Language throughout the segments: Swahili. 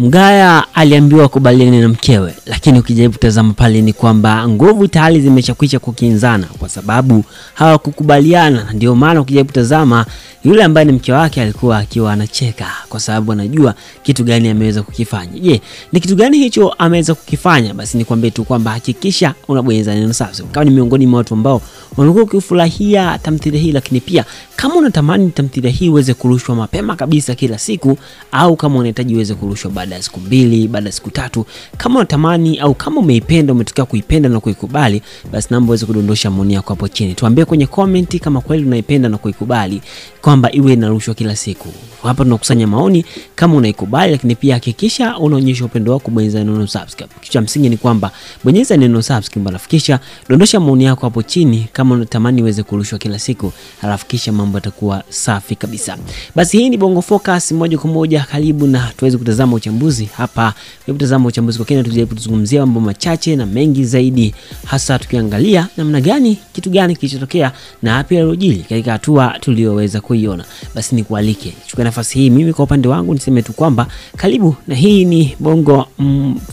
Mgaya aliambiwa kubaliana na mkewe, lakini ukijaribu kutazama pale ni kwamba nguvu tayari zimeshakwisha kukinzana kwa sababu hawakukubaliana. Ndio maana ukijaribu kutazama yule ambaye ni mke wake alikuwa akiwa anacheka kwa sababu anajua kitu gani ameweza kukifanya. Je, ni kitu gani hicho ameweza kukifanya? Basi nikwambie tu kwamba hakikisha unabonyeza neno subscribe kama ni miongoni mwa watu ambao wanakuwa kufurahia tamthilia hii, lakini pia kama unatamani tamthilia hii iweze kurushwa mapema kabisa kila siku, au kama unahitaji iweze kurushwa baada ya siku 2, baada ya siku 3, kama unatamani au kama umeipenda, umetokea kuipenda na kuikubali, basi naomba uweze kudondosha maoni yako hapo chini. Tuambie kwenye comment kama kweli unaipenda na kuikubali kwamba iwe inarushwa kila siku. Hapa tunakusanya maoni kama unaikubali, lakini pia hakikisha unaonyesha upendo wako, bonyeza neno subscribe. Kitu cha msingi ni kwamba bonyeza neno subscribe, alafu kisha dondosha maoni yako hapo chini kama unatamani iweze kurushwa kila siku, alafu kisha mambo yatakuwa safi kabisa. Basi hii ni Bongo Focus moja kwa moja, karibu na tuweze kutazama uchambuzi hapa. Kutazama uchambuzi kwa kina, tujaribu kuzungumzia mambo machache na mengi zaidi, hasa tukiangalia namna gani, kitu gani kilichotokea na hapi alojili katika hatua tuliyoweza kuiona. Basi nikualike chukua nafasi hii mimi kwa upande wangu niseme tu kwamba karibu, na hii ni Bongo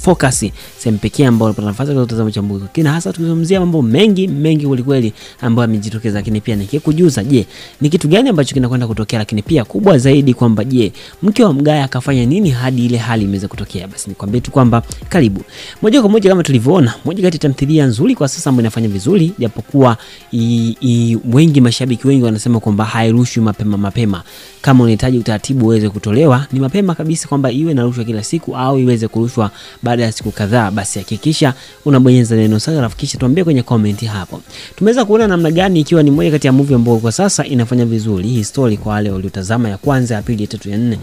Focus, sehemu pekee ambayo unapata nafasi ya kutazama uchambuzi kwa kina, hasa tukizungumzia mambo mengi kweli ambayo yamejitokeza. Lakini pia nikikujuza, je, ni kitu gani ambacho kinakwenda kutokea, lakini pia kubwa zaidi kwamba je, mke wa Mgaya akafanya nini hadi ile hali imeweza kutokea. Basi nikwambie tu kwamba karibu. Moja kwa moja kama tulivyoona, moja kati ya tamthilia nzuri kwa sasa ambayo inafanya vizuri, japokuwa wengi mashabiki wengi wanasema kwamba hairushwi mapema. Kama unahitaji utaratibu uweze kutolewa ni mapema kabisa kwamba iwe inarushwa kila siku au iweze kurushwa baada ya siku kadhaa, basi hakikisha unabonyeza neno sasa, alafu kisha tuambie kwenye comment hapo. Tumeweza kuona namna gani ikiwa ni moja kati ya movie ambayo kwa sasa inafanya vizuri. Hii story kwa wale waliotazama ya kwanza, ya pili, ya 3, ya 4 na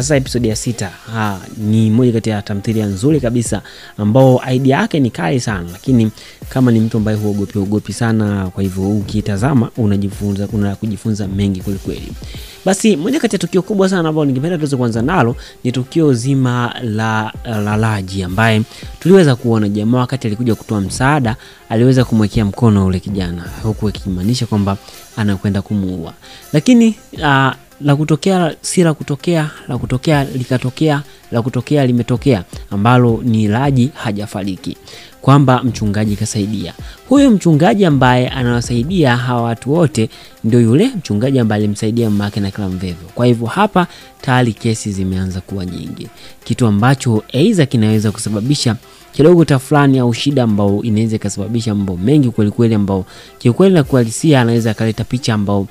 sasa episode ya 6, ni moja kati ya tamthilia nzuri kabisa ambao idea yake ni kali sana, lakini kama ni mtu ambaye huogopi sana, kwa hivyo ukitazama unajifunza, kuna kujifunza mengi kweli. Basi moja kati ya tukio kubwa sana ambalo ningependa tuweze kuanza nalo ni tukio zima la Raji, ambaye tuliweza kuona jamaa wakati alikuja kutoa msaada aliweza kumwekea mkono ule kijana, huku ikimaanisha kwamba anakwenda kumuua. Lakini la kutokea si la kutokea, la kutokea likatokea, la kutokea limetokea, ambalo ni Raji hajafariki, kwamba mchungaji kasaidia. Huyo mchungaji ambaye anawasaidia hawa watu wote ndio yule mchungaji ambaye alimsaidia mamake na Clamvevo. Kwa hivyo hapa tayari kesi zimeanza kuwa nyingi, kitu ambacho aidha kinaweza kusababisha kidogo tafulani au shida ambao inaweza kusababisha mambo mengi kweli ambao kiukweli na kuhalisia anaweza kaleta picha ambao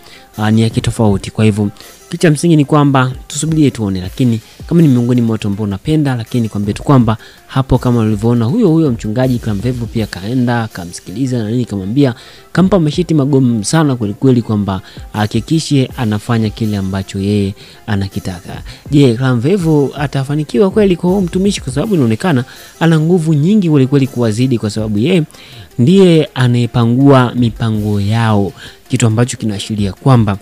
ni ya kitofauti. Kwa hivyo kitu msingi ni kwamba tusubirie tuone, lakini kama ni miongoni mwa watu ambao unapenda, lakini kwambie tu kwamba hapo kama ulivyoona huyo mchungaji Clamvevo pia kaenda kamsikiliza na nini, kamwambia, kampa mashiti magumu sana kweli kwamba hakikishe anafanya kile ambacho yeye anakitaka. Je, Clamvevo atafanikiwa kweli kwa mtumishi? Kwa sababu inaonekana ana nguvu nyingi kweli kuwazidi, kwa sababu yeye ndiye anayepangua mipango yao, kitu ambacho kinaashiria kwamba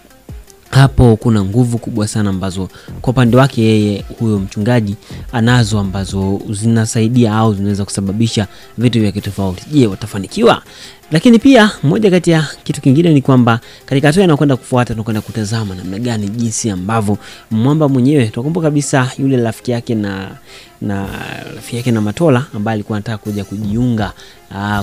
hapo kuna nguvu kubwa sana ambazo kwa upande wake yeye huyo mchungaji anazo, ambazo zinasaidia au zinaweza kusababisha vitu vya kitofauti. Je, watafanikiwa? Lakini pia moja kati ya kitu kingine ni kwamba katika hatua anakwenda kufuata, tunakwenda kutazama namna gani jinsi ambavyo Mwamba mwenyewe, tunakumbuka kabisa yule rafiki yake na Matola ambaye alikuwa anataka kuja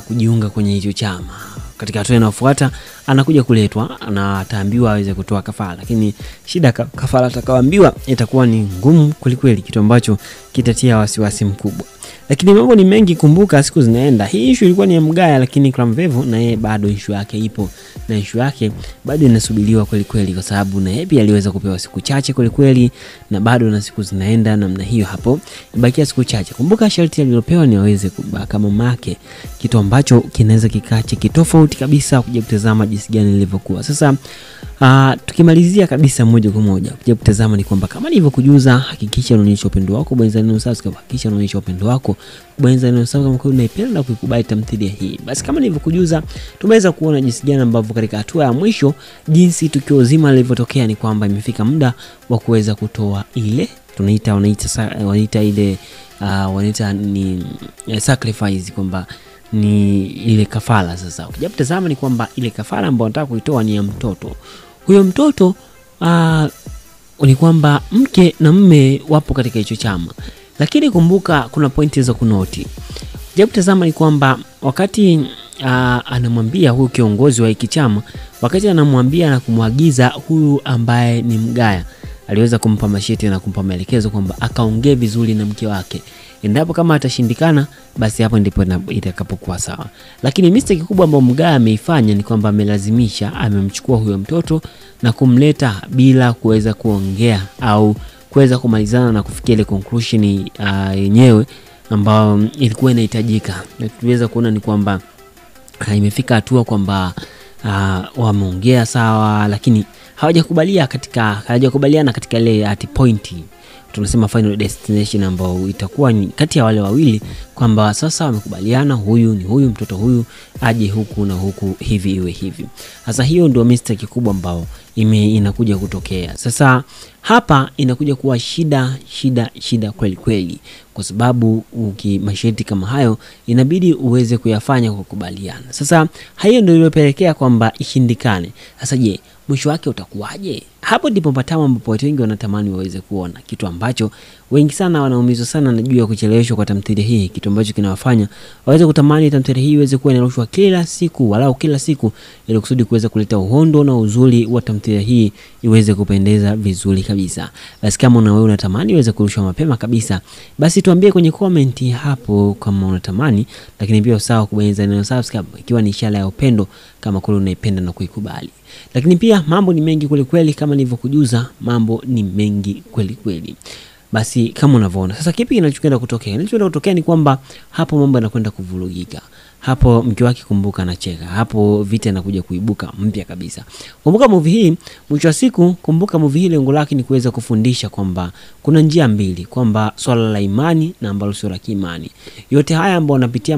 kujiunga kwenye hicho chama. Katika hatua inayofuata anakuja kuletwa na ataambiwa aweze kutoa kafara, lakini shida kafara atakayoambiwa itakuwa ni ngumu kweli, kitu ambacho kitatia wasiwasi mkubwa. Lakini mambo ni mengi, kumbuka siku zinaenda. Hii issue ilikuwa ni ya Mgaya, lakini Clamvevo na yeye bado issue yake ipo, na issue yake bado inasubiriwa kweli kwa sababu na yeye pia aliweza kupewa siku chache kweli, na bado na siku zinaenda namna hiyo, hapo ibakia siku chache. Kumbuka sharti alilopewa ni aweze kubaka mamake, kitu ambacho kinaweza kikache kitofauti kabisa kuja kutazama jinsi gani ilivyokuwa. Sasa tukimalizia kabisa moja kwa moja kuja kutazama ni kwamba kama nilivyokujuza, hakikisha unaonyesha upendo wako, bonyeza neno subscribe, hakikisha unaonyesha upendo wako, bonyeza neno subscribe kama unaipenda na kuikubali tamthilia hii. Basi kama nilivyokujuza, tumeweza kuona jinsi gani ambavyo katika hatua ya mwisho jinsi tukio zima lilivyotokea ni kwamba imefika muda wa kuweza kutoa ile wanaita ile ni sacrifice, kwamba ni ile kafara. Sasa ukija kutazama ni kwamba ile kafara ambayo anataka kuitoa ni ya mtoto. Huyo mtoto ni kwamba mke na mume wapo katika hicho chama, Lakini kumbuka kuna pointi za kunoti. Jaribu tazama ni kwamba wakati anamwambia huyu kiongozi wa hiki chama, wakati anamwambia na kumwagiza huyu ambaye ni mgaya, aliweza kumpa masheti na kumpa maelekezo kwamba akaongee vizuri na mke wake. Endapo kama atashindikana, basi hapo ndipo itakapokuwa sawa. Lakini mistake kubwa ambayo mgaya ameifanya ni kwamba amelazimisha, amemchukua huyo mtoto na kumleta bila kuweza kuongea au kuweza kumalizana na kufikia ile conclusion yenyewe ambayo ilikuwa inahitajika. Na tuweza kuona ni kwamba imefika hatua kwamba wameongea sawa, lakini hawajakubaliana katika ile at point, tunasema final destination, ambao itakuwa kati ya wale wawili kwamba sasa wamekubaliana huyu ni huyu, mtoto huyu aje huku na huku, hivi iwe hivi. Sasa hiyo ndio mistake kubwa ambao inakuja kutokea. Sasa hapa inakuja kuwa shida kweli kweli, kwa sababu masharti kama hayo inabidi uweze kuyafanya kwa kubaliana. Sasa hayo ndio iliyopelekea kwamba ishindikane. Sasa je, mwisho wake utakuwaje? Hapo ndipo patamo ambapo watu wengi wanatamani waweze kuona, kitu ambacho wengi sana wanaumizwa sana na juu ya kucheleweshwa kwa tamthilia hii, kitu ambacho kinawafanya waweze kutamani tamthilia hii iweze kuwa inarushwa kila siku, walau kila siku, ili kusudi kuweza kuleta uhondo na uzuri wa tamthilia hii iweze kupendeza vizuri kabisa. Basi kama wewe unatamani iweze kurushwa mapema kabisa, basi tuambie kwenye comment hapo kama unatamani, lakini pia usahau kubonyeza neno subscribe ikiwa ni ishara ya upendo kama kweli unaipenda na kuikubali. Lakini pia mambo ni mengi kweli kweli, kama nilivyokujuza, mambo ni mengi kweli kweli. Basi kama unavyoona sasa, kipi kinachokwenda kutokea? Kinachokwenda kutokea ni kwamba hapo mambo yanakwenda kuvurugika. Hapo mke wake Kumbuka anacheka. Hapo vita inakuja kuibuka mpya kabisa. Kumbuka movie hii, mwisho wa siku, Kumbuka movie hii lengo lake ni kuweza kufundisha kwamba kuna njia mbili, kwamba swala la imani na ambalo sio la kiimani. Yote haya ambao wanapitia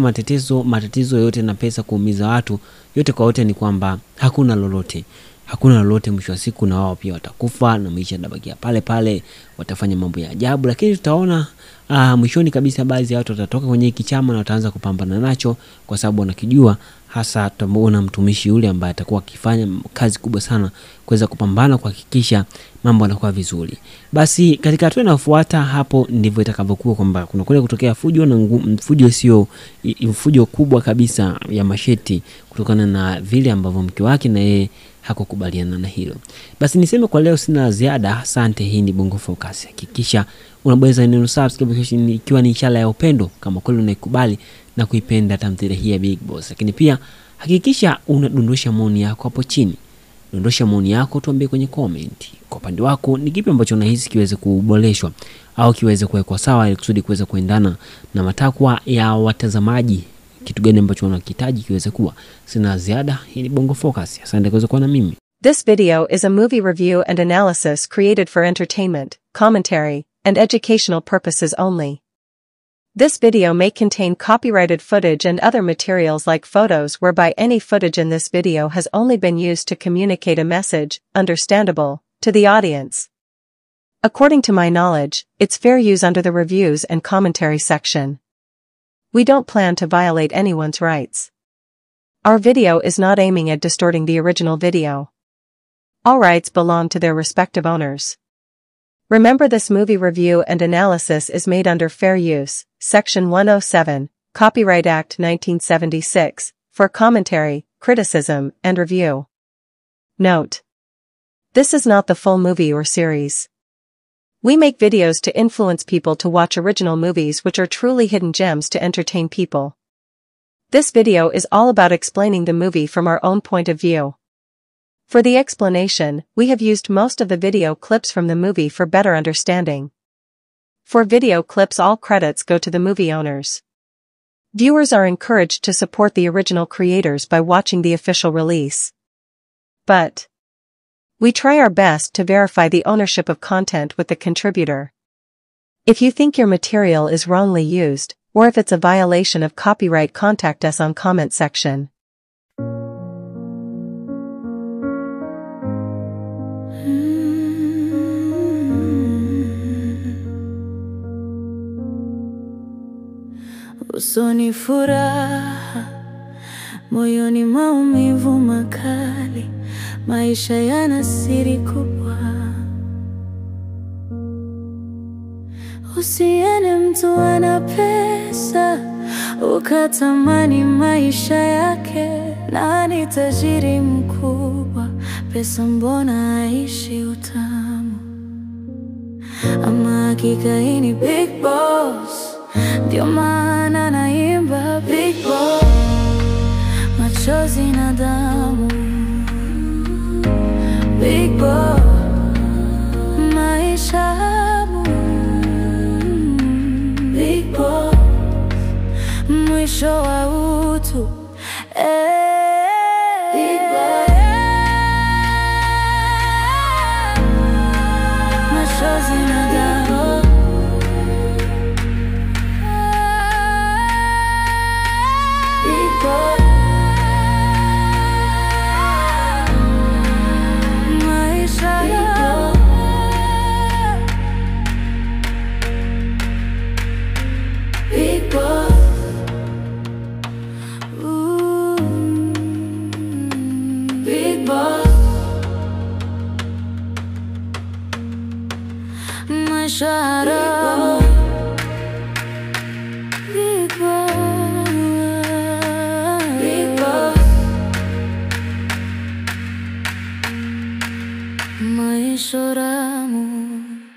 matatizo yote na pesa kuumiza watu, yote kwa yote ni kwamba hakuna lolote mwisho wa siku, na wao pia watakufa na maisha yatabakia pale pale, watafanya mambo ya ajabu. Lakini tutaona mwishoni kabisa baadhi ya watu watatoka kwenye hiki chama na wataanza kupambana nacho, kwa sababu wanakijua. Hasa tutamuona mtumishi yule ambaye atakuwa akifanya kazi kubwa sana kuweza kupambana kuhakikisha mambo yanakuwa vizuri. Basi katika hatua inayofuata, hapo ndivyo itakavyokuwa kwamba kuna kule kutokea fujo, na fujo sio fujo kubwa kabisa ya masheti, kutokana na vile ambavyo mke wake na yeye hakukubaliana na hilo. Basi niseme kwa leo sina ziada. Asante. Hii ni Bongo Focus. Hakikisha unabonyeza neno subscribe ikiwa ni ishara ya upendo, kama kweli unaikubali na kuipenda tamthilia hii ya Big Boss. Lakini pia hakikisha unadondosha maoni yako hapo chini. Dondosha maoni yako, tuambie kwenye comment. Kwa upande wako ni kipi ambacho unahisi kiweze kuboreshwa au kiweze kuwekwa sawa, ili kusudi kuweza kuendana na matakwa ya watazamaji? Kitu gani ambacho unakihitaji kiweze kuwa? Sina ziada. Hii ni Bongo Focus. Asante kwa kuwa na mimi. This video is a movie review and analysis created for entertainment, commentary, and educational purposes only. This video may contain copyrighted footage and other materials like photos, whereby any footage in this video has only been used to communicate a message, understandable, to the audience. According to my knowledge, it's fair use under the reviews and commentary section. We don't plan to violate anyone's rights. Our video is not aiming at distorting the original video. All rights belong to their respective owners. Remember, this movie review and analysis is made under Fair Use, Section 107, Copyright Act 1976, for commentary, criticism, and review. Note: this is not the full movie or series. We make videos to influence people to watch original movies which are truly hidden gems to entertain people. This video is all about explaining the movie from our own point of view. For the explanation, we have used most of the video clips from the movie for better understanding. For video clips, all credits go to the movie owners. Viewers are encouraged to support the original creators by watching the official release. But we try our best to verify the ownership of content with the contributor. If you think your material is wrongly used, or if it's a violation of copyright, contact us on comment section. Usoni furaha, moyoni maumivu makali, maisha yana siri kubwa. Usione mtu ana pesa ukatamani maisha yake. Nani tajiri mkubwa? Pesa mbona aishi utamu? Ama hakika hii ni Big Boss, ndio maana naimba Big Boss. Machozi na damu, Big Boss. Maisha hamu, Big Boss. Mwisho wa utu, Big Boss. Machozi na damu, Big Boss. Maisha hamu, Big Boss. Big Boss. Maisha